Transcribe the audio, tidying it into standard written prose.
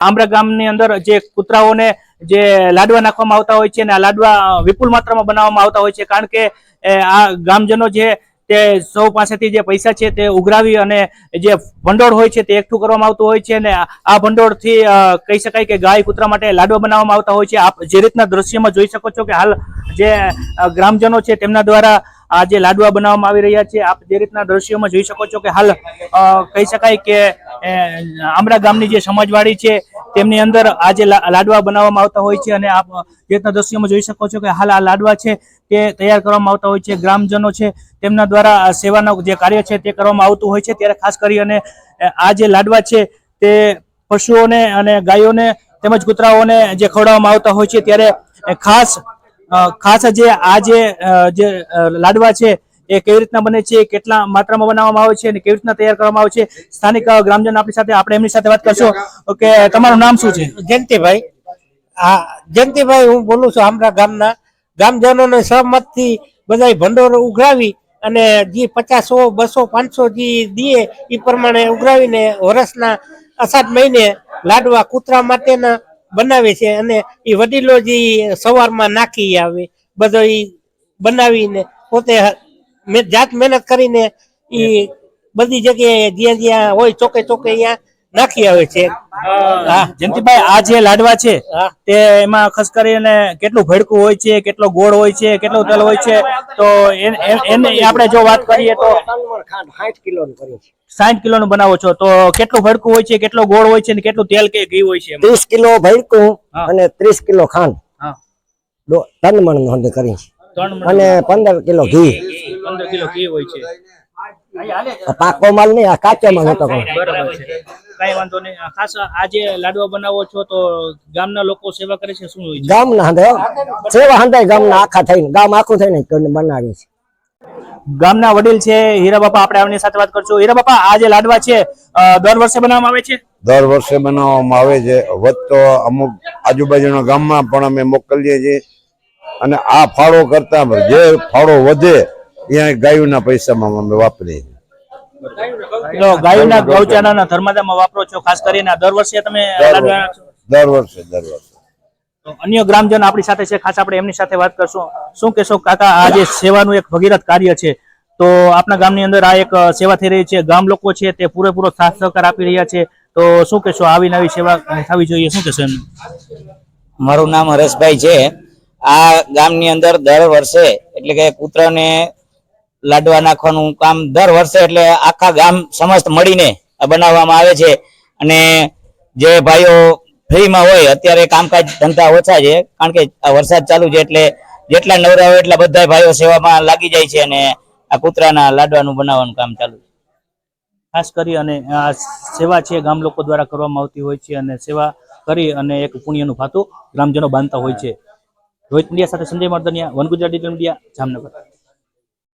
આંબરા ગામની અંદર જે કૂતરાઓને જે લાડવા નાખવામાં આવતા હોય છે અને આ લાડવા વિપુલ માત્રામાં બનાવવામાં આવતા હોય છે, કારણ કે આ ગામજનો જે તે સૌ પાસેથી જે પૈસા છે તે ઉઘરાવી અને જે ભંડોળ હોય છે તે એકઠું કરવામાં આવતું હોય છે અને આ ભંડોળથી કહી શકાય કે ગાય કૂતરા માટે લાડવા બનાવવામાં આવતા હોય છે। આપ જે રીતના દ્રશ્યમાં જોઈ શકો છો કે હાલ જે ગ્રામજનો છે તેમના દ્વારા આ જે લાડવા બનાવવામાં આવી રહ્યા છે। આપ જે રીતના દ્રશ્યોમાં જોઈ શકો છો કે હાલ કહી શકાય કે આંબરા ગામની જે સમાજવાડી છે તેમની અંદર આ જે લાડવા બનાવવામાં આવતા હોય છે અને આપ જે રીતના દ્રશ્યોમાં જોઈ શકો છો કે હાલ આ લાડવા છે તે તૈયાર કરવામાં આવતા હોય છે। ગ્રામજનો છે તેમના દ્વારા સેવાનું જે કાર્ય છે તે કરવામાં આવતું હોય છે। ત્યારે ખાસ કરી અને આ જે લાડવા છે તે પશુઓને અને ગાયોને તેમજ કૂતરાઓને જે ખવડાવવામાં આવતા હોય છે, ત્યારે ખાસ જે આ જે લાડવા છે એ કેવી રીતના બને છે, કેટલા માત્રામાં બનાવવામાં આવે છે અને કેવી રીતના તૈયાર કરવામાં આવે છે, સ્થાનિક ગ્રામજન આપણી સાથે, આપણે એમની સાથે વાત કરશું કે તમારું નામ શું છે? જયંતિભાઈ। હા, જયંતિભાઈ હું બોલું છું આંબરા ગામના। ગામજનોને સહમતથી બધા ભંડોળ ઉઘરાવી અને જે 50, 100, 200, 500 જે દીએ એ પ્રમાણે ઉઘરાવીને વર્ષના અષાઢ મહિને લાડવા કૂતરા માટેના બનાવે છે અને એ વડીલો જે સવારમાં નાખી આવે બધો એ બનાવીને પોતે જાત મહેનત કરીને એ બધી જગ્યાએ જ્યાં જ્યાં હોય ચોકે ચોકે અહીંયા નાખી આવે છે। જયંતિભાઈ, આ જે લાડવા છે તે એમાં ખાસ કરીને કેટલું ભડકું હોય છે, કેટલો ગોળ હોય છે, કેટલો તેલ હોય છે, તો એને આપણે જો વાત કરીએ તો 60 કિલોનું કરીએ છીએ। 60 કિલોનું બનાવો છો, તો કેટલું ભડકું હોય છે, કેટલો ગોળ હોય છે અને કેટલું તેલ કે ઘી હોય છે? 30 કિલો ભડકું અને 30 કિલો ખાંડ, 3 મણ નો કરી અને 15 કિલો ઘી। 15 કિલો ઘી હોય છે। પાકો માલ નહીં, આ કાચો માલ હતો। બરાબર છે, કઈ વાંધો નહીં। ખાસ આજે લાડવા બનાવો છો તો ગામના લોકો સેવા કરે છે, શું હોય છે? ગામના હંધે સેવા હંધે ગામના આખા થઈને ગામ આખું થઈને બનાવીએ છીએ। ગામના વડીલ છે હીરા બાપા, આપણે એમની સાથે વાત કરશું। હીરા બાપા, આ જે લાડવા છે દર વર્ષે બનાવવામાં આવે છે? દર વર્ષે બનાવવામાં આવે છે। વધતો અમુક આજુબાજુના ગામમાં પણ અમે મોકલીએ છીએ અને આ ફાળો કરતા જે ફાળો વધે ત્યાં ગાયોના પૈસામાં અમે વાપરીએ છીએ। ગાયોના ગૌચારાના ધર્માદામાં વાપરો છો ખાસ કરીને? દર વર્ષે તમે દર વર્ષે તો અન્ય ગ્રામજન આપણી સાથે છે, ખાસ આપણે એમની સાથે વાત કરશું। શું કહેશો કાકા, આ જે સેવાનું એક ભગીરથ કાર્ય છે, તો આપણા ગામની અંદર આ એક સેવા થઈ રહી છે, ગામ લોકો છે તે પૂરેપૂરો સાથ સહકાર આપી રહ્યા છે, તો શું કહેશો, આવી નવી સેવા થવી જોઈએ, શું કહેશો એમને? મારું નામ હરેશભાઈ છે। આ ગામની અંદર દર વર્ષે એટલે કે કૂતરાને લાડવા નાખવાનું કામ દર વર્ષે એટલે આખા ગામ સમસ્ત મળીને બનાવવામાં આવે છે અને જે ભાઈઓ ફ્રીમાં હોય, અત્યારે કામકાજ ધંધા ઓછા છે કારણ કે વરસાદ ચાલુ છે, એટલે જેટલા નવરા હોય એટલા બધા ભાઈઓ સેવામાં લાગી જાય છે અને આ કૂતરાના લાડવાનું બનાવવાનું કામ ચાલુ છે। ખાસ કરી અને આ સેવા છે ગામ લોકો દ્વારા કરવામાં આવતી હોય છે અને સેવા કરી અને એક પુણ્યનું ભાતું ગ્રામજનો બાંધતા હોય છે। રોહિત મીડિયા સાથે Sanjay Mardaniya, one Gujarat digital media, Jamnagar.